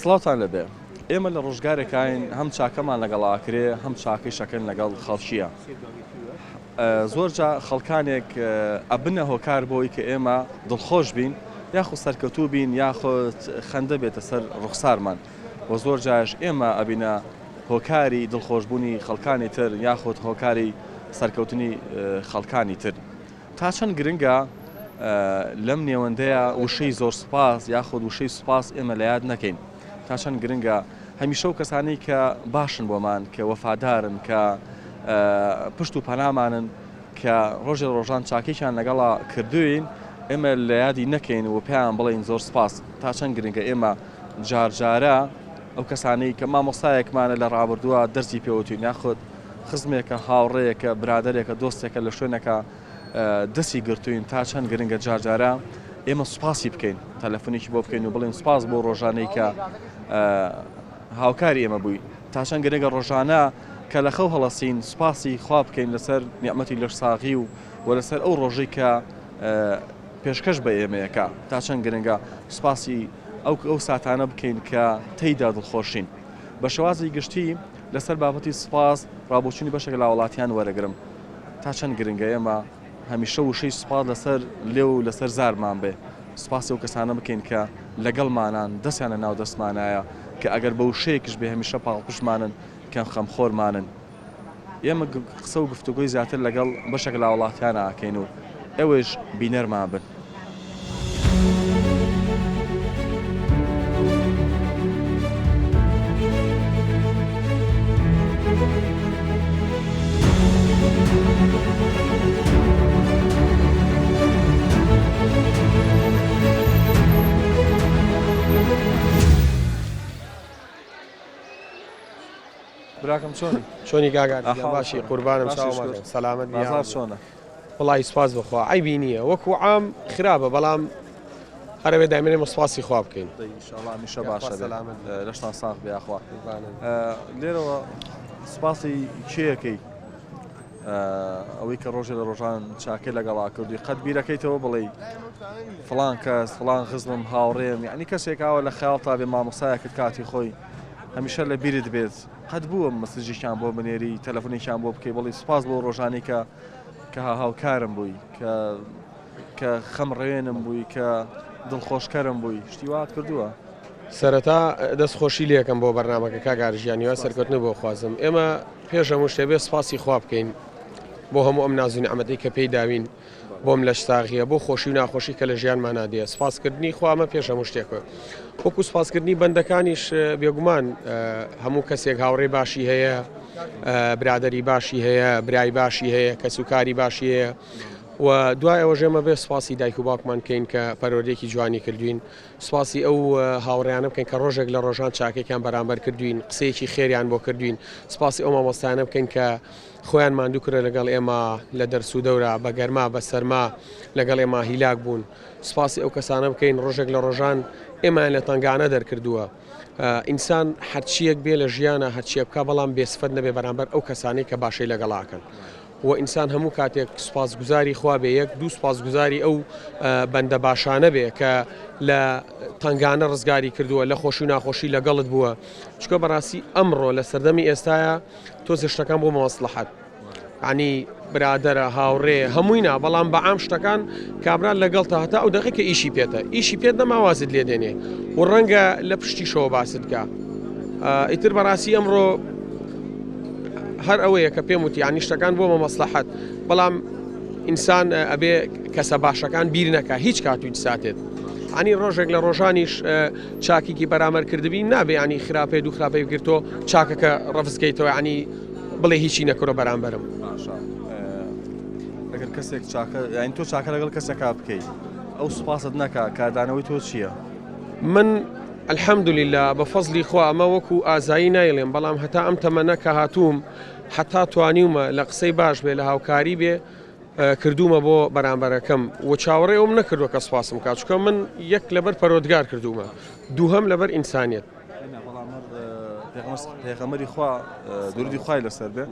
سڵاوتان لەبێ ئێمە لە ڕۆژگارێکین هەم چاکەمان لەگەڵاکرێ هەم چاکەی شەکەن لەگەڵ خەڵکیە زۆرجا خەڵکانێک ئەبنە هۆکار بۆی کە ئێمە دڵخۆش بین یاخود سەرکەوتوو بین یاخود خەندە بێتە سەر ڕوخسارمان و زۆر جاش ئێمە ئەبینە هۆکاری دڵخۆشبوونی خەڵکانی تر یاخود هۆکاری سەرکەوتنی خەڵکانی تر تا چەند گرنگە لەم نێوەندەیە وشەی زۆر سوپاس یاخود وشەی سوپاس ئێمە لە یاد نەکەین تا چەند گرنگە هەمیشە و کەسانەی کە باشن بۆمان کە وەفادارن کە پشت و پەنامانن کە ڕۆژێ ڕۆژان چاکیشان لەگەڵا کردوین ئێمە لە یادی نەکەین و پێیان بڵێن زۆر سپاس تا چەند گرنگە ئێمە جارجارە ئەو کەسانەی کە مامۆستایەکمانە لە ڕابردووە دەرسی پێوتوین یاخود خزمێکە هاوڕێیەکە برادێکە دۆستێکە لە شوێنەکە دەستی گرتوین تا چەند گرنگە جارجارە ئێمە سوپاسی بکەین تەلەفۆنێکی بۆ بکەین و بڵێن سوپاس بۆ ڕۆژانەی کە هاوکاری ئێمە بووی تا چەند گرنگە ڕۆژانە کە لە خەو هەڵەسین سوپاسی خوا بکەین لەسەر نیعمەتی لەشساغی و لەسەر ئەو ڕۆژەی کە پێشکەش بە ئێمەیەکە تا چەند گرنگە سوپاسی ئەو ساتانە بکەین کە تێیدا دڵخۆشین بە شێوازی گشتی لەسەر بابەتی سوپاس ڕابۆچوونی بەشێک لە وڵاتیان وەرەگرم تا چەند گرنگە ئێمە هەمیشە وشەی سوپاس لەسەر لێو و لەسەر زارمان بێ سوپاسی ئەو کەسانە بکەین کە لەگەڵمانان دەستیانە ناو دەستمانایە کە ئەگەر بە وشەیەکش بێ هەمیشە پاڵپشمانن کە خەمخۆرمانن ئێمە قسە و گفتوگۆی زیاتر لەگەڵ بەشێک لە وڵاتیانە ئاکەین و ئێوەش بینەرمان بن براکەم چۆنی گاگار باشی قوربانم چاومەکە سەلامەت بازار چۆنە وڵی سوپاس بخوا عیبی نییە وەکو عام خراپە بەڵام هەرەوێ دامێنێمە سوپاسی خوا بکەین میشە باشە لەشتان ساق بیاخوا لێرەوە سوپاسی کێیەکەی ئەوەی کە ڕۆژێ لە ڕۆژان چاکەی لەگەڵا کردوی قەت بیرەکەیتەوە بڵێ فڵان کەس فڵان خزمم هاوڕێم یعنی کەسێکاوە لە خەیاڵ تا بێ مامۆستایەکت کاتی خۆی هەمیشە لە بیرت بێت قەت بووە مەسجێکیان بۆ بنێری تەلەفۆنێکیان بۆ بکەی بڵی سوپاس بۆ ڕۆژانەی کە هاوکارم بووی کە خەم ڕێنم بووی کە دڵخۆشکەرم بووی شتی وات کردووە سەرەتا دەستخۆشی لێکم بۆ بەرنامەکە کاگارژیانیوە سەرکەوتنە بۆ خوازم ئێمە پێش هەموو شتێ بێ سوپاسی خوا بکەین بۆ هەموو ئەم نازوونی ئەمەدەی کە پێی داوین بۆم لە شتاغیە بۆ خۆشی و ناخۆشی کە لە ژیانمان نادێ سوپاسکردنی خوامە پێش هەموو شتێکە وەکو سوپاسکردنی بەندەکانیش بێگومان هەموو کەسێک هاوڕێ باشی هەیە برادەری باشی هەیە برای باشی هەیە کەسوکاری باشی هەیە و دوای ئەوە ژێمە بێ سوپاسی دایک و باوکمان بکەین کە پەروەردەیەکی جوانی کردوین سوپاسی ئەو هاوڕێیانە بکەین کە ڕۆژێک لە ڕۆژان چاکێکیان بەرامبەر کردوین قسەیەکی خێریان بۆ کردوین سوپاسی ئەو مامۆستایانە بکەین کە خۆیان ماندوو کرە لەگەڵ ئێمە لە دەرس و دەورە بە گەرما بە سەرما لەگەڵ ئێمە هیلاک بوون سوپاسی ئەو کەسانە بکەین ڕۆژێک لە ڕۆژان ئێمان لە تنگانە دەرکردووە ئینسان هەرچیەک بێ لە ژیانە هەرچیە بکە بەڵام بێسفەت نەبێ بەرامبەر ئەو کەسانەی کە باشەی لەگەڵاکەن و ئینسان هەموو کاتێک سوپاسگوزاری خوا بێ یەک دوو سوپاسگوزاری ئەو بەندە باشانە بێ کە لە تنگانە ڕزگاری کردووە لە خۆشی و ناخۆشی لەگەڵت بووە چکە بەڕاستی ئەمڕۆ لە سەردەمی ئێستاە تۆزێ شتەکان بۆ مەوەسڵەحەت ینی برادەرە هاوڕێ هەمووینا بەڵام بە عام شتەکان کابران لەگەڵتە هەتا ئەو دەقێکە ئیشی پێێتە ئیشی پێت نەماوازت لێ دێنێ و ڕەنگە لە پشتی شەوە باست بکە ئیتر بەڕاستی ئەمڕۆ هەر ئەوەیە کە پێم وتی ینی شتەکان بۆ مەمەسلەحەت بەڵام ئینسان ئەبێ کەسە باشەکان بیر نەکە هیچ کاتوی ساتێت ینی ڕۆژێک لە ڕۆژانیش چاکێکی بەرامبەر کردبی نابێ ینی خراپێ دوو خراپەی گرتۆ چاکەکە ڕەفزکەیتەوە ینی بڵێ هیچی نەکڕۆ بەرامبەرم ئەگەر کەسێک یانی تۆ چاکە لەگەڵ کەسێکا بکەیت ئەو سوپاست نەکا کاردانەوەی تۆ چییە؟ من الحەمدولله بە فەزلی خوا ئەمە وەکو ئازایی نایڵێم بەڵام هەتا ئەم تەمەنە کە هاتووم حتا توانیومە لە قسەی باش بێ لە هاوکاری بێ کردومە بۆ بەرامبەرەکەم و چاوەڕێ ئەوم نەکردووە کە سوپاسم کات چکە من یەک لەبەر پەرۆدگار کردومە دووهەم لەبەر ئینسانیەت پێغەمبەری خوا درودی خوای لەسەر بێ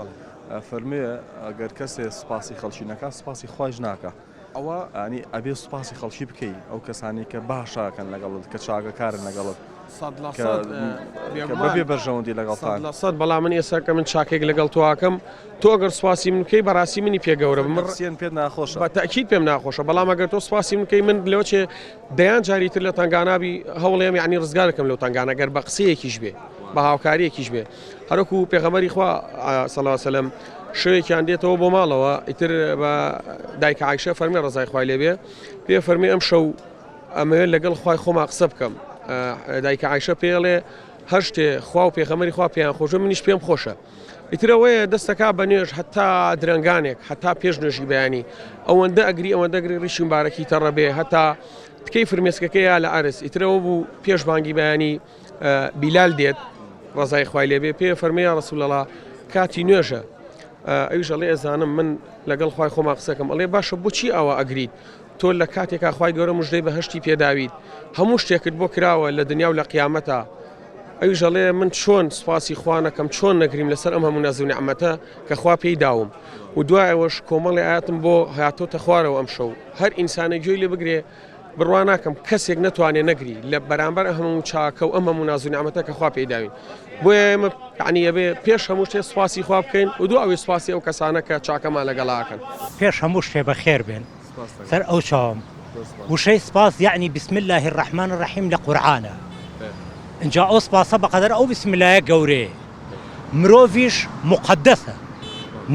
فەرمێ ئەگەر کەسێ سوپاسی خەڵکی نەکا سوپاسی خوایش ناکە ئەوە ئەنی ئەبێ سوپاسی خەڵکی بکەی ئەو کەسانی کە باشاکەن لەگەڵت کە چاکەکارن لەگەڵت بەبێ بەرژەوەندی لەگەڵتان سەد بەڵام من ئێستا کە من چاکێک لەگەڵ تۆکەم تۆ ئەگەر سواسی من بکەی بەڕاستی منی پێگەورە سیێن پێت ناخۆشە بە تاکید پێم ناخۆشە بەڵام ئەگەر تۆ سواسی من بکەی من لەوچێ دەیان جاریتر لە تنگانابی هەوڵێم یعنی ڕزگارەکەم لەو تنگانە گەر بە قسەیەکیش بێ بە هاوکاریەکیش بێ هەرکو پێغەمبەری خوا صلی الله علیه وسلم شوێکیان دێتەوە بۆ ماڵەوە ئیتر بە دایکە عایشە فەرمی ڕزای خوای لێبێ پێ فەرمی ئەم شەو ئەمەوێت لەگەڵ خوای خۆما قسە بکەم دایکە عایشە پێڵێ هەر شتێ خوا و پێغەمبەری خوا پێیان خۆشە منیش پێم خۆشە ئیترەوەیە دەستەکە بە نوێژ هەتا درنگانێک هەتا پێش نوێژی بەیانی ئەوەندە ئەگری ئەوەندە ڕیشی مبارەکی تەڕەبێ هەتا تکەی فرمێسکەکەیە لە ئارس ئیترەوە بوو پێش بانگی بەیانی بیلال دێت ڕزای خوای لێبێ پێ فەرمیە ڕەسوول الله کاتی نوێژە ئەویش ئەڵێ ئەزانم من لەگەڵ خوای خۆما قسەکەم ئەڵێ باشە بۆچی ئەوە ئەگریت تۆ لە کاتێکا خوای گەورە موژدەی بەهەشتی پێداویت هەموو شتێکت بۆ کراوە لە دنیا و لە قیامەتە ئەویش ئەڵێ من چۆن سوپاسی خوانەکەم چۆن نەگریم لەسەر ئەم هەموو ناز و نیعمەتە کە خوا پێی داوم و دوایەوەش کۆمەڵی ئاەتم بۆ هاتۆتە خوارەوە ئەم شەو هەر ئینسانێک گوێی لێ بگرێ بڕوا ناکەم کەسێک نەتوانێت نەگری لە بەرامبەر هەموو چاکە و ئەم هەموو ناز و نیعمەتە کە خوا پێی داوین بۆیە ئێمە یعنی ئەبێ پێش هەموو شتێ سوپاسی خوا بکەین و دوو ئەوەی سوپاسی ئەو کەسانە کە چاکەمان لەگەڵاکەن پێش هەموو شتێ بەخێر بێن سەر ئەو چاوم وشەی سپاس یعنی بسم الله الرحمن الرحیم لە قورعانە اینجا ئەو سپاسە بەقەدەر ئەو بسم اللهە گەورەیە مرۆڤیش مقدسە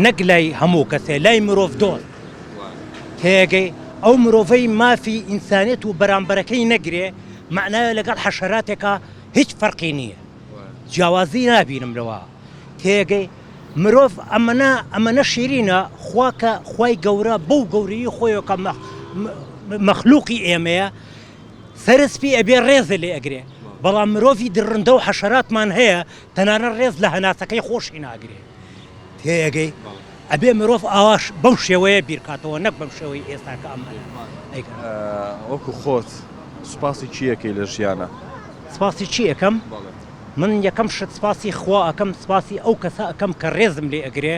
نەک لای هەموو کەسێ لای مرۆڤ دۆست تێگەی ئەو مرۆڤەی مافی ئینسانێت و بەرامبەرەکەی نەگرێ معناوە لەگەڵ حەشەراتێکە هیچ فەرقی نییە جیاوازی نابینم لەوە تێگەی مرۆڤ ئەمەنە شیرینە خواکە خوای گەورە بەو گەورەی خۆیەکە مەخلوقی ئێمەیە سەرسپی ئەبێ ڕێزە لێ ئەگرێ بەڵام مرۆڤی درڕندە و حەشەراتمان هەیە تەنانە ڕێز لە هەناسەکەی خۆشی ناگرێ تێگەی ئەبێ مرۆڤ ئاواش بەو شێوەیە بیرکاتەوە نەک بەم شێوەی ئێستاکە ئەمانە وەکو خۆت سوپاسی چیەکەی لە ژیانە سپاسی چی ئەەکەم من یەکەم شت سپاسی خوا ئەەکەم سپاسی ئەو کەسە ئەەکەم کە ڕێزم لێ ئەگرێ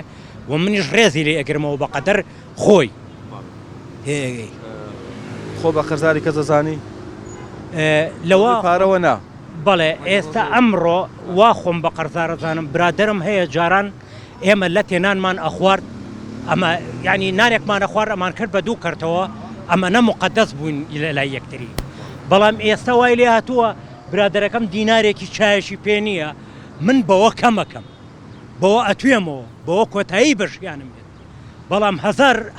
و منیش ڕێزی لێ ئەگرمەوە بەقەدەر خۆی تێگەی خۆ بە خەرزاری کەس دەزانی لەوە پارەوە نا بەڵێ ئێستا ئەمڕۆ وا خۆم بە قەرزارەزانم برادرم هەیە جاران ئێمە لە تێنانمان ئەخوارد ئەمە یعنی نانێکمان ئەخوارد ئەمان کرد بە دوو کەرتەوە ئەمە نەمقەدەس بوون لە لای یەکتری بەڵام ئێستا وای لێ هاتووە برادەرەکەم دینارێکی چایشی پێ نییە من بەوە کەمەکەم بەوە ئەتوێمەوە بەوە کۆتایی بەشیانم بێت بەڵام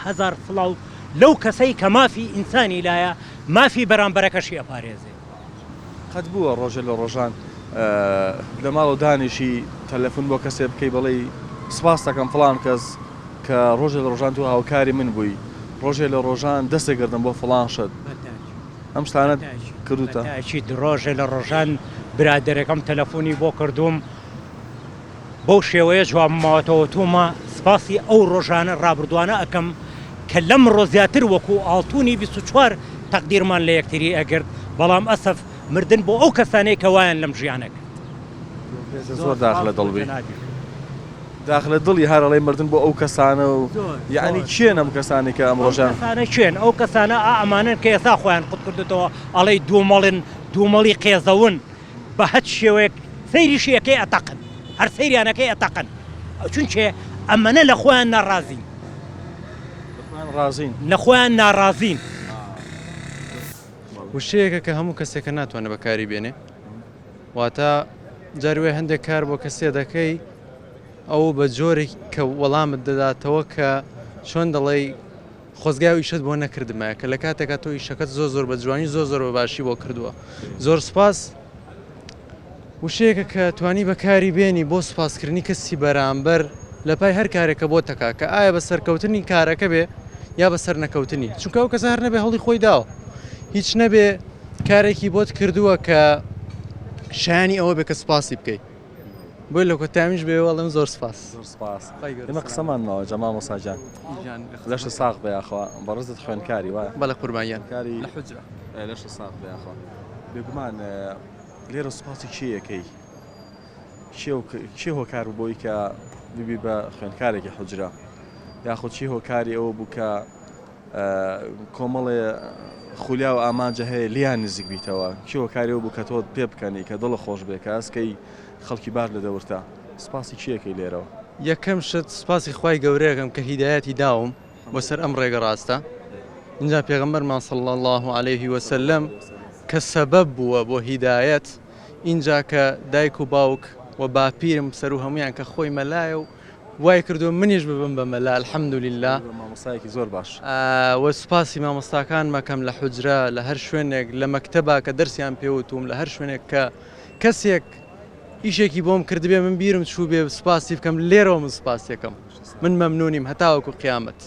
هەزار فڵاو لەو کەسەی کە مافی ئینسانی لایە مافی بەرامبەرەکەشی ئەپارێزێ قەت بووە ڕۆژە لە ڕۆژان لە ماڵ و دانیشی تەلەفۆن بۆ کەسێ بکەی بڵێ سپاس دەکەم فڵان کەس کە ڕۆژە لە ڕۆژان تو هاوکاری من بووی ڕۆژێ لە ڕۆژان دەستێگردم بۆ فڵان شت ئەم شتانە کردوتە ڕۆژێ لە ڕۆژان برادەرەکەم تەلەفۆنی بۆ کردوم بەو شێوەیە جوابماوەتەوە تومە سپاسی ئەو ڕۆژانە ڕابردوانە ئەەکەم کە لەم ڕۆزیاتر وەکو ئاڵتونی 24 تەقدیرمان لە یەکتری ئەگرت بەڵام ئەسف مردن بۆ ئەو کەسانەی کە وایان لەم ژیانەکە زۆر داخلە دڵبی داخلە دڵی هەرەڵی مردن بۆ ئەو کەسانە و یعنی چێن ئەم کەسانی کە ئەم ڕۆژان چێن ئەو کەسانە ئەمانن کە ئێستا خۆیان قوت کردێتەوە ئەڵەی دوومەڵی قێزەون بە هەچ شێوەیەک سەیریشی یەکەی ئەتەقن هەر سەیریانەکەی ئەتەقن چونچێ ئەمەنە لە خۆیان ناڕازین لە خۆیان ناڕازین وشەیەکە کە هەموو کەسێکە ناتوانێت بەکاری بێنێ واتە جاروێ هەندێک کار بۆ کەسێ دەکەی ئەو بە جۆرێک کە وەڵامت دەداتەوە کە چۆن دەڵێی خۆزگای ئیشت بۆ نەکردمە کە لە کاتێکا تۆ ئیشەکەت زۆر بە جوانی زۆر بە باشی بۆ کردووە زۆر سپاس وشەیەکە کە توانی بەکاری بێنی بۆ سوپاسکردنی کەسی بەرامبەر لە پای هەر کارێکە بۆ تەکا کە ئایا بە سەرکەوتنی کارەکە بێ یا بە سەر نەکەوتنی چونکە ئەو کەس هەر نەبێ هەڵی خۆی داوە هیچ نەبێ کارێکی بۆت کردووە کە شایانی ئەوە بێ کە سپاسی بکەیت بۆی لە کۆتامیش بێ وەڵم زۆر سپاس ئێمە قسەمانەوە جەمال مۆساجان لەشە ساغ بەیاخوا بەڕێزت خوێنکاری وایە بەڵە قوربانیان کاری لەشە ساغ بەیاخوا بێگومان لێرە سوپاسی چیەکەی چی هۆکار بۆی کە ببی بە خوێنکارێکی حوجرە یاخود چی هۆکاری ئەوە بوو کە کۆمەڵێ خولیا و ئامانجە هەیە لیان نزیک بیتەوە کیوە کاریەوە بوو کە تۆ پێ بکەنی کە دڵە خۆش بێ کە ئەسکەی خەڵکی بار لە دەورتا سپاسی کیەکەی لێرەوە یەکەم شت سپاسی خوای گەورەیەکەم کە هیدایەتی داوم بۆ سەر ئەم ڕێگە ڕاستە اینجا پێغەمبەرمان صلی الله عليه وسلم کە سەبەب بووە بۆ هیدایەت اینجا کە دایک و باوک و باپیرم سەر و هەمویان کە خۆی مەلایە و وای کردو منیش ببم بە مەلا الحەمدولله مامۆستایەکی زۆر باش وە سوپاسی مامۆستاکان مەکەم لە حوجرە لە هەر شوێنێک لە مەکتەبا کە دەرسیان پێوتوم لە هەر شوێنێک کە کەسێک ئیشێکی بۆم کردبێ من بیرم چوو بێ سوپاسی بکەم لێرەوە من سوپاسێکم من مەمنونیم هەتاوەکو قیامەت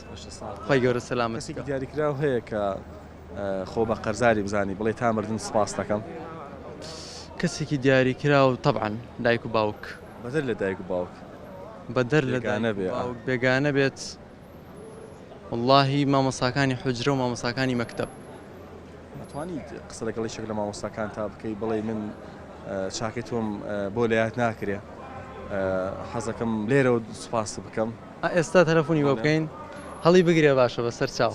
خۆی گەورە سەلامەتی دیاریکراو هەیە کە خۆ بە قەرزاری بزانی بڵێ تا مردن سپاس دەکەم کەسێکی دیاری کرا و طبعاً دایک و باوک بەدەر لە دایک و باوک بەدەر لە بێگانە بێ بێگانە بێت واللهی مامۆساکانی حوجرە و مامۆساکانی مەکتەب ناتوانیت قسە لەگەڵی شێک لە مامۆستاکان تا بکەی بڵێ من چاکەی تۆم بۆ لایەت ناکرێ حەزەکەم لێرە سوپاس بکەم ئێستا تەلەفۆنی بۆ بکەین هەڵی بگرێ باشە بەسەر چاو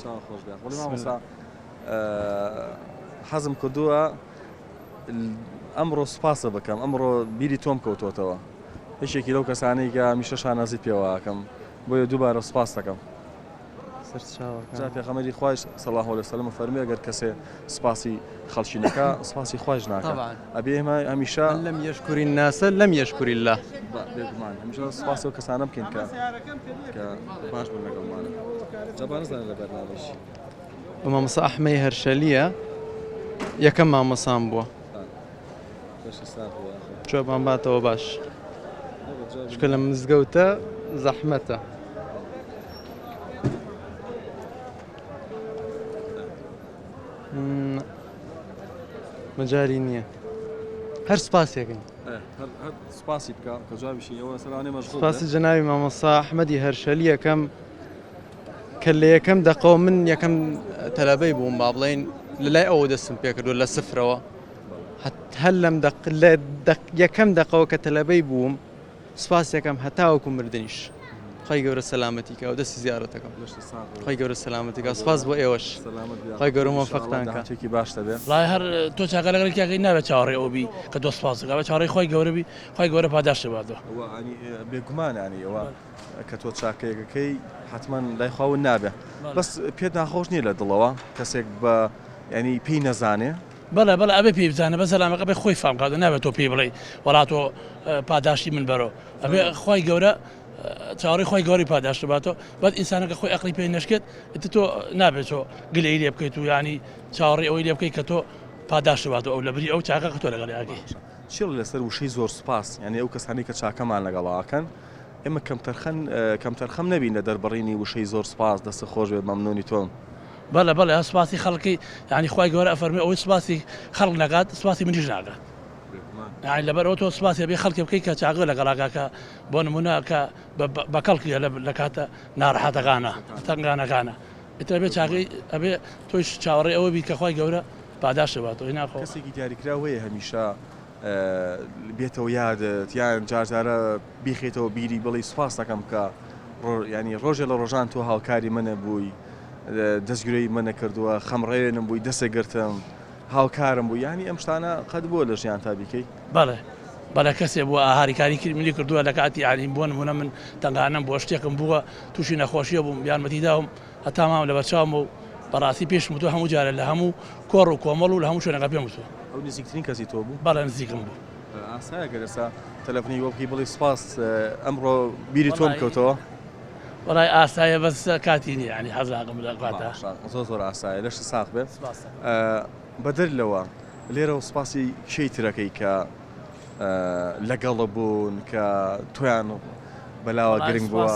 حەزم کردووە ئەمڕۆ سوپاسە بکەم ئەمڕۆ بیری تۆم کەوتۆتەوە هیچێکی لەو کەسانەی کە میشە شانازی پێوەکەم بۆیە دووبارە سوپاس دەکەم پێغەمبەری خوای صلی الله علیه وسلم فەرمی ئەگەر کەسێ سپاسی خەڵکی نەکا سپاسی خوایش ناکە ئەبێ ئێمە هەمیشە لەم یەشکوری الناس لەم یەشکوری الله بێگومان هەمیشە سپاسی ئەو کەسانە بکەین کە باش بن لەگەڵمانە جەبار نزانێت لە بەرنامەیەشی مامۆستا ئەحمەی هەرشەلیە یەکەم مامۆسام بووە جوابان باتەوە باش چکە لە مزگەوتە زەحمەتە مەجاری نییە هەر سپاسێکن سپاسی بکە کە جوابیشی ئەوە سەرانێ مەشغوڵ سپاسی جەناوی مامۆستا ئەحمەدی هەرشەلی یەکەم کە لە یەکەم دەقەوە من یەکەم تەلەبەی بووم با بڵێن لە لای ئەوە دەستم پێ کردو لە سفرەوە هەر لەم یەکەم دەقەوە کە تەلەبەی بووم سپاسێکم هەتاوەکو مردنیش خی گەورە سەلامەتیکە و دەستی زیارەتەکەم خی گەورە سەلامەتیکە سپاس بۆ ئێوەش خی گەورە موفقتانکە باش دەبێ ڵای هەر تۆ چاکە لەگەڵکیاکەی ناوێت چاوەڕێ ئەوبی کە دۆ سپاسەکە بە چاوەڕێی خۆی گەورەبی خی گەورە پاداشتە باتەوە بێگومانانی ئەوە کە تۆ چاکەیەکەکەی حتمما لای خواون نابێ بەس پێت ناخۆش نییە لە دڵەوە کەسێک بە ینی پێی نەزانێ بەڵێ بەڵێ ئەبێ پێی بزانە بە سەلامەکە بێ خۆی فام کات نابێت تۆ پێی بڵێ وڵات تۆ پاداشتی من بەرەوە ئەبێ خی گەورە چاوەڕێی خۆی گەوری پاداشت باتەوە بەد ئینسانەکە خۆی ئەقلی پێی نشکێت تۆ نابێت تۆ گلەی لێ بکەیت و ینی چاوەڕێی ئەوەی لێ بکەیت کە تۆ پاداشت باتەوە ئەو لە بری ئەو چاکە کە تۆ لەگەڵیاکەی چێ لەسەر وشەی زۆر سپاس یعنی ئەو کەسانی کە چاکەمان لەگەڵاکەن ئێمە کەمتەرخەم نەبین لە دەربڕینی وشەی زۆر سپاس دەست خۆش بێت مەمنونی تۆم بەڵێ بەڵێ سپاسی خەڵکی ینی خی گەورە ئەفەرمی ئەوەی سپاسی خەڵک ناگات سپاسی منیش ناگات لەبەرەوە تۆ سپاسی بێ خەڵکی بکەی کە چاغ لەگەڵاکە بۆ نمونە کە بە کەڵکی لە کاتە ناڕەحەتەکانە تەنگانەکانە ئێتر بێ چاغی ئەبێ تۆش چاوەڕێ ئەوە بی کە خی گەورە پاداشە باتەوە ناخۆ کەسێکی دیاریکراوەیە هەمیشە بێتەوە یادت یان جارجارە بیخێتەوە بیری بڵی سوپاس دەکەم کە ینی ڕۆژێ لە ڕۆژان تۆ هاوکاری منە بووی دەستگرەی منە کردووە خەمڕێنم بووی دەستە گرتم هاوکارم بوو ینی ئەم شتانە قەت بۆ لە ژیان تا بیکەی بەڵێ بەڵێ کەسێ بووە ئاهاریکاری کردنی کردووە لە کاتی عالیم بوون هونە من تەنگانم بۆ شتێکم بووە تووشی نەخۆشیە بووم یارمەتیداوم هەتا مام لە بەرچاوم و بەڕاستی پێشم تو هەموو جارە لە هەموو کۆڕ و کۆمەڵ و لە هەموو شوێنەکە پێم وتوە ئەو نزیکترین کەسی تۆ بوو بەڵێ نزیکم بوو ئاسایە گەرەسا تەلەفۆنی وەبکەی بڵی سپاس ئەمڕۆ بیری تۆم کەوتەوە وڵای ئاسایە بەس کاتی نیە ینی حەزاقم لە کاتە زۆر ئاسایە لەش ساق بێت بەدەر لەوە لێرە سپاسی شەی ترەکەی کە لەگەڵە بوون کە تۆیان بەلاوە گرنگ بووە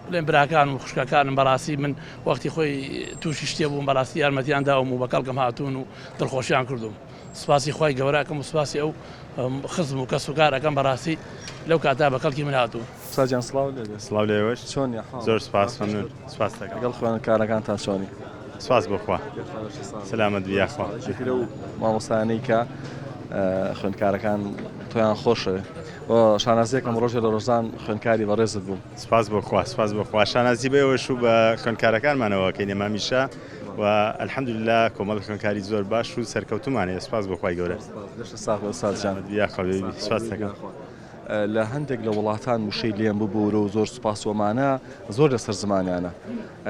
بڵێن براکان و خوشکەکانم بەڕاستی من وەختی خۆی تووشی شتێ بووم بەڕاستی یارمەتیان داوم و بەکەڵکەم هاتوون و دڵخۆشیان کردوم سپاسی خۆی گەورەکەم و سپاسی ئەو خزم و کەسوکارەکەم بەڕاستی لەو کاتا بەکەڵکی من هاتوو ساجان سلااو لێوەش چۆن زۆر سپاس سپاس لەگەڵ خوێن کارەکان تا چۆنی سپاس بخوا سلامت بیاخوا و مامۆستانەی کە خوێندکارەکان تۆیان خۆشە و شانازیەکەم ڕۆژێ لە ڕۆژان خوێندکاری بەڕێزت بووم. سپاس بۆخوا سپاس بۆخوا شانازی بێەوەش و بە خوێندکارەکانمانەوەکەی نێمامیشە و الحەمدوللا کۆمەڵ خوێندکاری زۆر باش و سەرکەوتومانێ سپاس بۆخوای گەورە. ساغ ئەستاذجان بیا خەڵێ سپاس دەکەم. لە هەندێک لە وڵاتان وشەی لێم ببوورە و زۆر سوپاسۆمانە زۆر لەسەر زمانیانە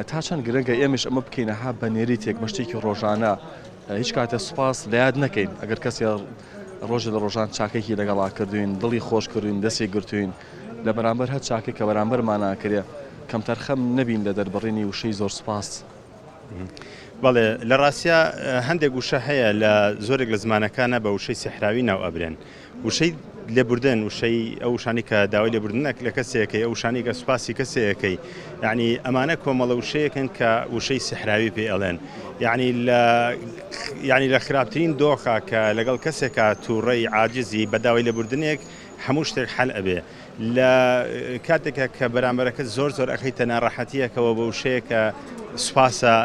تا چەند گرنگە ئێمەش ئەمە بکەینەها بە نێری تێک مەشتێکی ڕۆژانە هیچ کاتە سوپاس لە یاد نەکەین ئەگەر کەسێ ڕۆژە لە ڕۆژان چاکێکی لەگەڵا کردوین دڵی خۆش کردوین دەستی گرتوین لە بەرامبەر هەر چاکێک کە بەرامبەرماناکرێ کەم تەرخەم نەبین لە دەربڕینی وشەی زۆر سوپاس. بەڵێ لە ڕاستە هەندێک وشە هەیە لە زۆرێک لە زمانەکانە بە وشەی سیحراوی ناو ئەبرێن وشەی لێبوردن وشەی ئەو شانی کە داوای لێبوردنەک لە کەسێکەکەی ئەو شانی کە سوپاسی کەسێکەکەی یعنی ئەمانە کۆمەڵە وشەیەکن کە وشەی سیحراوی پێ ئەڵێن یعنی لە خراپترین دۆخە کە لەگەڵ کەسێکە تووڕێی عاجزی بە داوای لێبوردنێک هەموو شتێک حەل ئەبێ لە کاتێکە کە بەرامبەرەکە زۆر ئەخەیتە ناڕەحەتیەکەوە بە وشەیەکە سوپاسە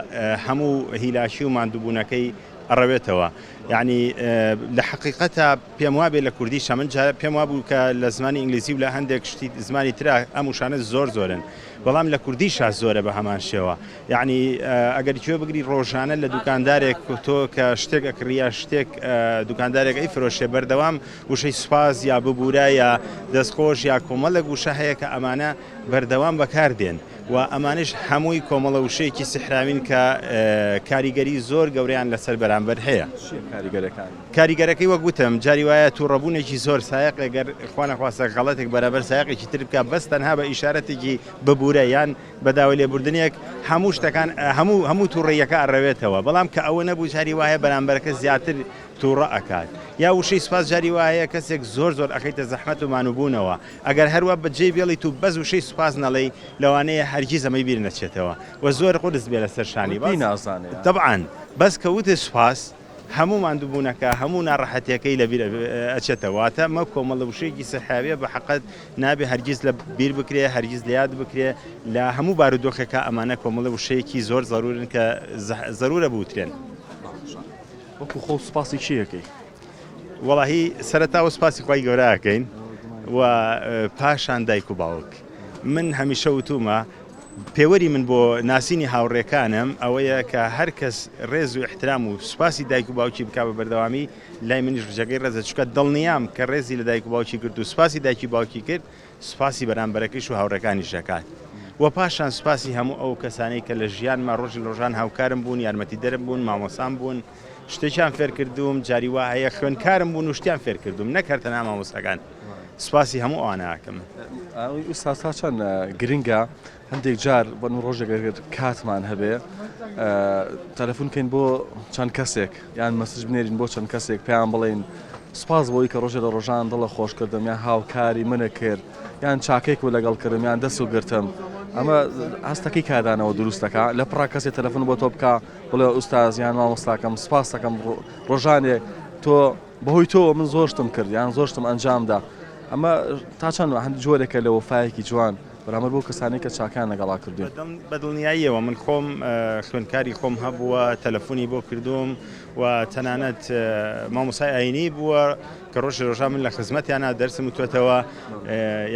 هەموو هیلاشی و ماندووبوونەکەی ئەڕەوێتەوە یعنی لە حقیقەتە پێم وابێ لە کوردیشە من پێم وابوو کە لە زمانی ئینگلیزی و لە هەندێک شتی زمانی ترا ئەم وشانە زۆرن بەڵام لە کوردیشە زۆرە بە هەمان شێوە یعنی ئەگەر کوێ بگری ڕۆژانە لە دوکاندارێک تۆ کە شتێک ئەکڕیا شتێک دوکاندارێک ئەی فرۆشێ بەردەوام وشەی سوپاس یا ببوورە یا دەستخۆش یا کۆمەڵە وشە هەیە کە ئەمانە بەردەوام بەکاردێن و ئەمانش هەمووی کۆمەڵە وشەیەکی سحراوین کە کاریگەری زۆر گەوریان لەسەر بەرامبەر هەیە کاریگەرەکەی وەک گوتم جاری وایە تووڕەبوونێکی زۆر سایق ئەگەر خوا نەخواستە غەڵەتێک بەرامبەر سایقێکی تر بکە بەس تەنها بە ئیشارەتێکی ببوورە یان بەداوای لێبوردنێک هەموو شتەکان هەموو تووڕێیەکە ئەڕەوێتەوە بەڵام کە ئەوە نەبوو جاری وایە بەرامبەرەکە زیاتر تووڕە ئەکات یا وشەی سوپاس جاری وایە کەسێک زۆر ئەخەیتە زەحمەت و مانوبوونەوە ئەگەر هەروە بەجێ بێڵی تو بەس وشەی سوپاس نەڵێی لەوانەیە هەرگیز ئەمەی بیر نەچێتەوە و زۆر قورس بێ لەسەر شانی نازانێ طبعاً بەس کەوتە سوپاس هەموو ماندووبوونەکە هەموو ناڕەحەتیەکەی لە بیر ئەچێتەوەتە مە کۆمەڵە وشەیەکی سەحراویە بە حەقەت نابێ هەرگیز لە بیر بکرێ هەرگیز لە یاد بکرێ لە هەموو بارودۆخێکە ئەمانە کۆمەڵە وشەیەکی زۆر زەرورن کە زەرورە بوترێن وەکو خۆ سوپاسی چیەکەی وەڵاهی سەرەتاوە سوپاسی خۆی گەورەکەین و پاشان دایک و باوک من هەمیشە وتومە پێوەری من بۆ ناسینی هاوڕێکانم ئەوەیە کە هەر کەس ڕێز و احترام و سوپاسی دایک و باوکی بک بە بەردەوامی لای منیش ڕژەکەی ڕێزە چکە دڵنیام کە ڕێزی لە دایک و باوکی کرد و سوپاسی دایکی باوکی کرد سوپاسی بەرامبەرەکەیش و هاوڕەکانیش دەکات و پاشان سوپاسی هەموو ئەو کەسانەی کە لە ژیانمە ڕۆژی ڕۆژان هاوکارم بوون یارمەتی دەرم بوون مامۆسام بوون شتێکیان فێر کردوم جاری وا هەیە خوێندکارم بوون و شتیان فێر کردوم نەکەرتە مامۆستەکان سوپاسی هەموو ئەوانەکەم ئوستاسا چەند گرنگە هەندێک جار بۆ ڕۆژێک کاتمان هەبێ تەلەفۆنکەین بۆ چەند کەسێک یان مەسج بنێرین بۆ چەند کەسێک پێیان بڵێن سوپاس بۆی کە ڕۆژێ لە ڕۆژان دڵە خۆشکردم یان هاوکاری منە کرد یان چاکێک و لەگەڵ کردم یان دەست و گرتم ئەمە هەستەکەی کادانەوە دروستەکە لە پڕا کەسێک تەلەفۆن بۆ تۆ بکە بڵێ ئوستاز یان مامۆستاکەم سوپاس دەکەم ڕۆژانێک تۆ بەهۆی تۆ من زۆرشتم کرد یان زۆرشتم ئەنجامدا ئەمە تا چەند هەندێک جۆرێکە لە وەفایەکی جوان بەرامبەر بۆ کەسانی کە چاکان لەگەڵا کردوین بەدڵنیاییەوە من خۆم خوێندکاری خۆم هەبووە تەلەفۆنی بۆ کردوم و تەنانەت مامۆسای ئاینی بووە کە ڕۆژی ڕۆژان من لە خزمەتیانە دەرسم وتوێتەوە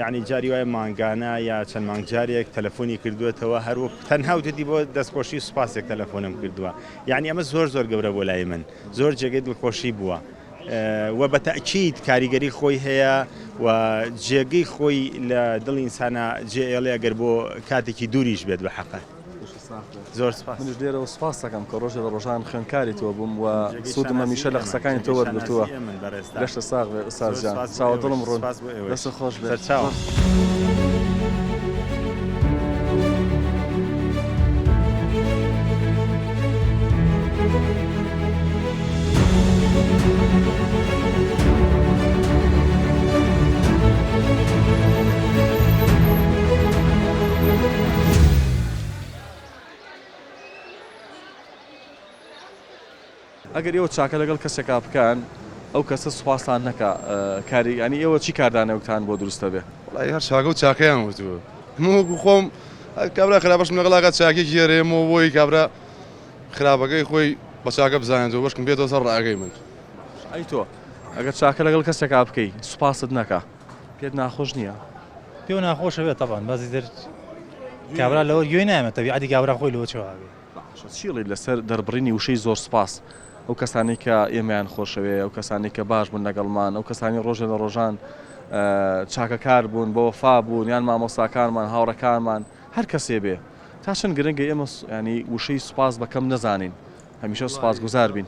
یعنی جاری وایە مانگانە یا چەند مانگجارێک تەلەفۆنی کردوێتەوە هەروە تەنها وتێتی بۆ دەستخۆشی سوپاسێک تەلەفۆنم کردووە یعنی ئەمە زۆر گەورە بۆ لای من زۆر جێگەی دڵخۆشی بووە و بە تەکید کاریگەری خۆی هەیە و جێگەی خۆی لە دڵی ئینسانە جێ ئێڵێ ئەگەر بۆ کاتێکی دووریش بێت بە حەقە زۆر سپاس منش لێرەوە سوپاس دەکەم کە ڕۆژێ لە ڕۆژان خوێندکاری تۆ بووم و سوودم هەمیشە لە قسەکانی تۆ وەرگرتووە گەشتە ساغ بێ ئوستازجان چاوە دڵم ڕۆن دەستە خۆش بێت چاوە ئەگەر ئێوە چاکە لەگەڵ کەسێکا بکەن ئەو کەسە سوپاسان نەکا کاری ینی ئێوە چی کاردانەوەتان بۆ دروستە بێ هەر چاکە و چاکەیان وتووە هەموو خۆم کابرا خراپەش لەگەڵاکات چاکی گێڕێمەوە بۆی کابرا خراپەکەی خۆی بە چاکە بزانێتەوە بەشکم بێتەوە سەر ڕاگەی من ئەی تۆ ئەگەر چاکە لەگەڵ کەسێکا بکەی سوپاست نەکا پێت ناخۆش نییە پێ ناخۆشە بێت تەبان بەزی دەر کابرا لەوە گوێی نامێت تەبیعەتی کابرا خۆی لەوە چێوە بێ چیڵی لەسەر دەربڕینی وشەی زۆر سوپاس ئەو کەسانی کە ئێمەیان خۆشەوێ ئەو کەسانی کە باش بوون لەگەڵمان ئەو کەسانی ڕۆژە لە ڕۆژان چاکەکار بوون بۆ وەفا بوون یان مامۆستاکانمان هاوڕەکانمان هەر کەسێ بێ تا چەند گرنگە ئێمە ینی وشەی سوپاس بەکەم نەزانین هەمیشە سوپاس گوزار بین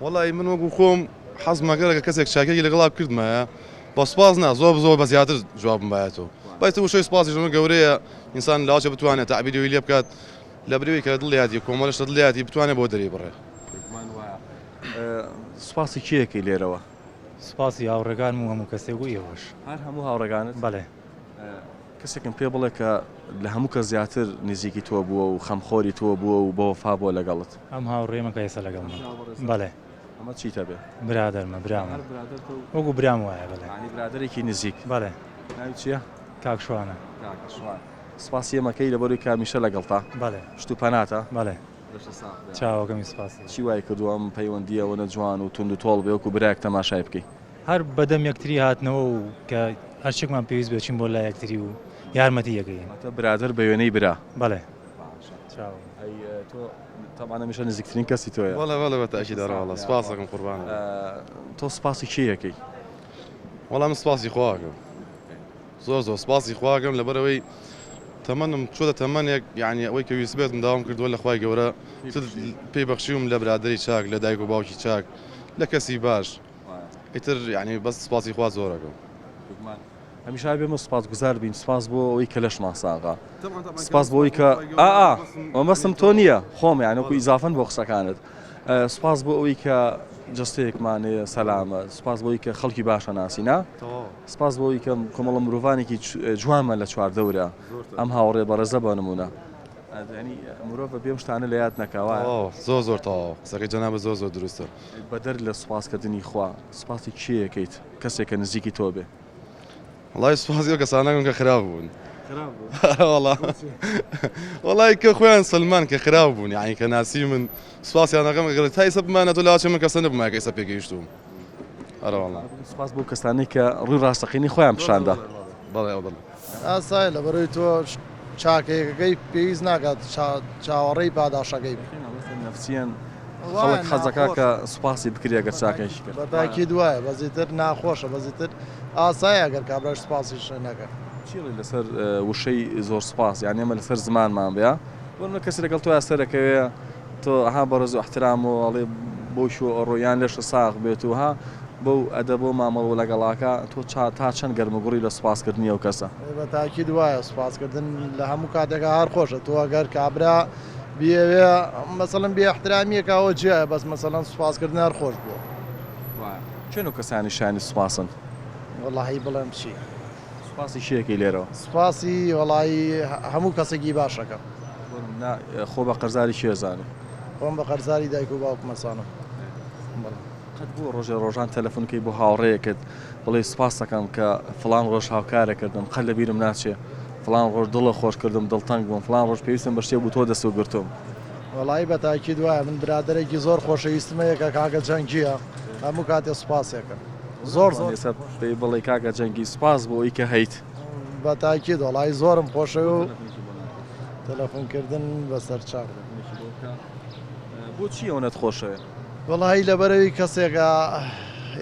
وڵی من وەکو خۆم حەزمەگەرەکە کەسێک چاکێکی لەگەڵا کردمایە بە سوپاس نا زۆر بە زیاتر جوابم بایەتەوە بەیتە وشەی سوپاسی ژمە گەورەیە ئینسان لاچە بتوانێت تعبیری لێ بکات لە برەوەی کە دڵیاتی کۆمەڵش دڵیاتی بتوانێت بۆ دەری بڕێ سوپاسی کێیەکەی لێرەوە سوپاسی هاوڕێگان و هەموو کەسێک و ئێوەش هەر هەموو هاوڕێگانت بەڵێ کەسێکم پێ بڵێ کە لە هەموو کە زیاتر نزیکی تۆ بووە و خەمخۆری تۆ بووە و بۆ وەفا بۆ لەگەڵت ئەم هاوڕێمە کە ئێستا لەگەڵ بەڵێ ئەمە چیتە بێ برادەرمە برامە وەکو برام وایە بەڵێ برادێکی نزیک بەڵێ ناوی چییە؟ کاکشوانە سپاسی ئەمەکەی لە بەروی کامیشە لەگەڵتا بەڵێ شت و پەناتە بەڵێ چاوەکەمی سپاسی چی وای کردووە ئەم پەیوەندیەوە نەجوان و تونند و تۆڵ بێ وەکو برایەک تەماشای بکەی هەر بەدەم یەکتری هاتنەوە و کە هەرچێکمان پێویست بێچین بۆ لای یەکتری و یارمەتی یەکەین تە برادر بە وێنەی برا بەڵێ تۆ تەمانە میشە نزیکترین کەسی تۆیە وڵە بەتەشی دەڕواڵە سپاسەکەم قوربانە تۆ سپاسی کێیەکەی وەڵام سپاسی خواکەم زۆر سپاسی خواکەم لەبەرەوەی تەمەنم چۆتە تەمەنێک یعنی ئەوەی کە ویست بێتم داوام کردووە لە خوای گەورە پێی بەخشیوم لە برادری چاک لە دایک و باوکی چاک لە کەسی باش ئیتر یعنی بەس سپاسی خوا زۆرەکەم هەمیشا بێمە سپاس گوزار بین سپاس بۆ ئەوەی کە لەشمان ساغا سپاس بۆ ئەوی کە ئەمەستم تۆ نییە خۆم یانەکو ئیزافن بۆ قسەکانت سپاس بۆ ئەوەی کە جستەیەکمانەیە سەلامە سپاس بۆی کە خەڵکی باشە ناسینا سپاس بۆی کە کۆمەڵە مرۆڤانێکی جوانمە لە چواردەورە ئەم هاوڕێ بەڕێزە بە نمونە مرۆڤ بە بێم شتانە لە یاد نەکەوە زۆر تاوا قسەکەی جەنابە زۆر دروستە بەدەر لە سوپاسکردنی خوا سوپاسی کێیەکەیت کەسێکە نزیکی تۆ بێ وڵای سوپاسی کەسانەکەم کە خراپ بوون وڵای کە خۆیان سلمان کە خراپ بوون یعنی کە ناسی من سوپاسیانەکەم گەڕێت تا ئێستا بمانە تۆ لاچە من کەسە نەبوومە کە ئێستا پێگەیشتوم سپاس بۆ کەسانی کە ڕووی ڕاستەقینی خۆیان پیشاندا بەڵێ ئاسای لە بەرەوەی تۆ چاکەیەکەکەی پێویست ناکات چاوەڕێی پاداشەکەی نفسیان خەڵک حەزەکە کە سوپاسی بکرێ گەر چاکەیشی کرد بەتاکی دوایە بەزیتر ناخۆشە بەزیتر ئاسایە ئەگەر کابراش سوپاسیش نەکە چیڵی لەسەر وشەی زۆر سوپاس یان ئێمە لەسەر زمانمان بێ بۆ کەسی لەگەڵ تۆ یاسەرەکەوێ تۆ ئەها بەڕێز و احترام و ئەڵێ بۆ شو ڕۆیان لەش ساغ بێت و ها بەو ئەدە بۆ مامەڵ و لەگەڵاکە تۆ تا چەند گەرمەگوڕی لە سوپاسکردنی ئەو کەسە بەتاکی دوایە سوپاسکردن لە هەموو کاتێکە هەر خۆشە تۆ ئەگەر کابرا بێوێ مەسەڵەن بێ احترامیەکەوە جیایە بەس مەسەڵەن سوپاسکردن هەر خۆش بووە چێن و کەسانی شانی سوپاسن وەڵاهی بڵێم چی سوپاسی شیەکەی لێرەوە سوپاسی وەڵایی هەموو کەسێکی باشەکە خۆ بە قەرزاری شێزانێ خۆم بە قەرزاری دایک و باوک مەسانم قەت بوو ڕۆژێ ڕۆژان تەلەفۆنکەی بۆ هاوڕێیەکت بڵێ سوپاس دەکەم کە فڵان ڕۆژ هاوکارە کردم قەت لە بیرم ناچێ فڵان ڕۆژ دڵە خۆش کردم دڵتەنگ بووم فڵان ڕۆژ پێویستم بە شتێ بوو تۆ دەست و گرتوم وەڵایی بەتاکی دوایە من برادێکی زۆر خۆشەویستمەیەکە کاکە جەنگیە هەموو کاتێ سوپاسێکە زۆر پێی بڵێ کاکە جەنگی سوپاس بۆ ئەوی کە هەیت بەتاکی وەڵایی زۆرم خۆشە و تەلەفۆنکردن بەسەر چاک بۆچی ئەو نەتخۆشەوێ وەڵایی لەبەرەوەی کەسێکە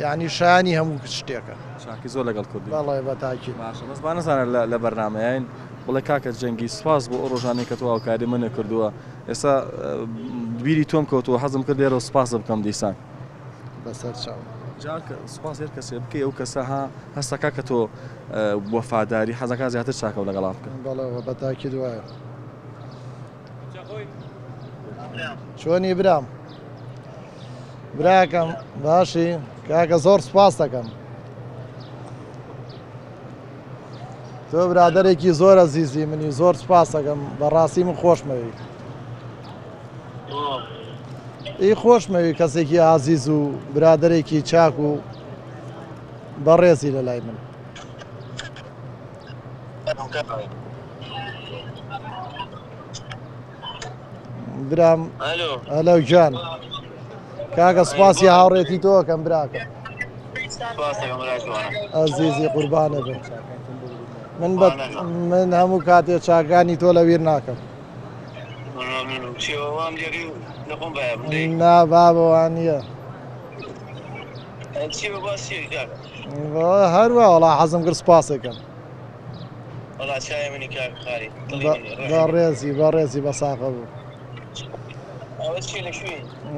یعنی شانی هەموو شتێکە چاکی زۆر لەگەڵ کردی بەڵێ بەتاکی باشە بەس با نەزانە لە بەرنامەیەین بڵێ کاکە جەنگی سوپاس بۆ ئەو ڕۆژانەی کە تۆ هاوکاری منە کردووە ئێستا بیری تۆم کەوتووە حەزم کرد لێرە سوپاس بکەم دیسان بەسەر چاو سوپاس هێر کەسێ بکەی ئەو کەسە ها هەستەکە کە تۆ وەفاداری حەزەکە زیاتر چاکە و لەگەڵا بکە بەڵێ بەتاکی دوایە چۆنی برام براکەم باشی کاکە زۆر سوپاس دەکەم تۆ برادێکی زۆر ئەزیزی منی زۆر سوپاس دەکەم بەڕاستی من خۆشمەوی ئی خۆشمەوی کەسێکی ئازیز و برادێکی چاک و بەڕێزی لە لای من برام هەلو گیان کاکە سوپاسی هاوڕێتی تۆکەم براکە ئەزیزی قوربانە بن من هەموو کاتێ چاکانی تۆ لە ویر ناکەم نابابەوان نییە هەروە وڵا حەزم کرد سپاسێکم بەڕێزی بە ساقە بوو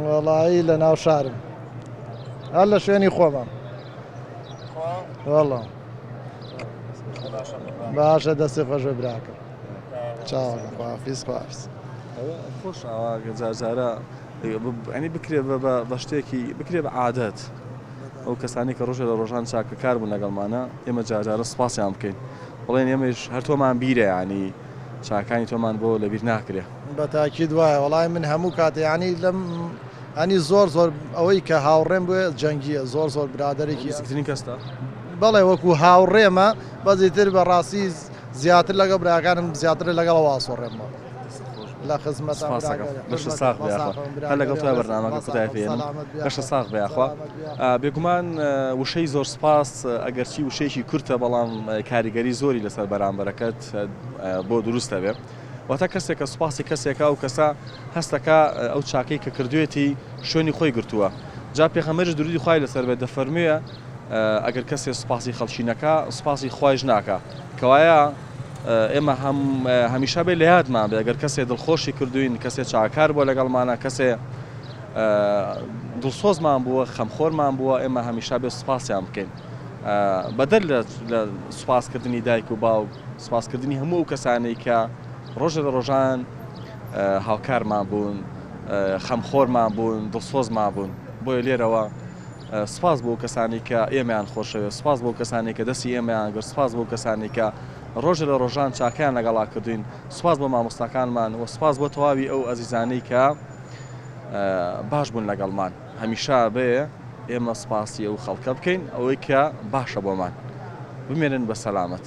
وەڵایی لە ناو شارم هەر لە شوێنی خۆمان وەڵام باشە دەستی خۆشە براکە چاوەفیس خواافز خۆش جارجارە ئەنی بکرێ بە شتێکی بکرێ بە عادەت ئەو کەسانی کە ڕۆژە لە ڕۆژان چاکە کار بوون لەگەڵمانە ئێمە جارجارە سپاسیان بکەین بڵێن ئێمەش هەر تۆمان بیرە ینی چاکانی تۆمان بۆ لەبیر ناکرێ بە تاکید وایە وەڵای من هەموو کاتێ ینی لەم ئەنی زۆر ئەوەی کە هاوڕێم بووە جەنگیە زۆر برادێکی سکترین کەستا بەڵێ وەکو هاوڕێمە بەزیتر بە ڕاستی زیاتر لەگە براکانم زیاتر لەگەڵ واسۆڕێمەوە لە خزمەتە بەشە ساق بێخوا هەر لەگەڵ توای بەرنامەکە کوتایفێنم بەشە ساق بێخوا بێگومان وشەی زۆر سپاس ئەگەرچی وشەیەکی کورتە بەڵام کاریگەری زۆری لەسەر بەرامبەرەکەت بۆ دروستە بێ واتە کەسێکە سوپاسی کەسێکە و کەسە هەستەکە ئەو چاکەی کە کردوێتی شوێنی خۆی گرتووە جا پێغەمبەرش درودی خوای لەسەر بێت دەفەرموویە ئەگەر کەسێ سوپاسی خەڵکینەکە سوپاسی خوایش ناکە کەوایە ئێمە هەمیشە بێ لە یادمان بێ ئەگەر کەسێ دڵخۆشی کردوین کەسێ چاکار بۆ لەگەڵمانە کەسێ دڵسۆزمان بووە خەمخۆرمان بووە ئێمە هەمیشە بێ سوپاسیان بکەین بەدەر لە سوپاسکردنی دایک و باوک سوپاسکردنی هەموو کەسانەی کە ڕۆژە لە ڕۆژان هاوکارمان بوون خەمخۆرمان بوون دڵسۆزمان بوون بۆیە لێرەوە سپاس بۆ کەسانی کە ئێمەیان خۆشەوێت سپاس بۆ کەسانی کە دەستی ئێمەیان گرت سپاس بۆ کەسانی کە ڕۆژە لە ڕۆژان چاکیان لەگەڵا کردوین سپاس بۆ مامۆستاکانمان و سپاس بۆ تەواوی ئەو ئەزیزانەی کە باش بوون لەگەڵمان هەمیشە بێ ئێمە سپاسی ئەو خەڵکە بکەین ئەوەی کە باشە بۆمان بمێنن بە سەلامەت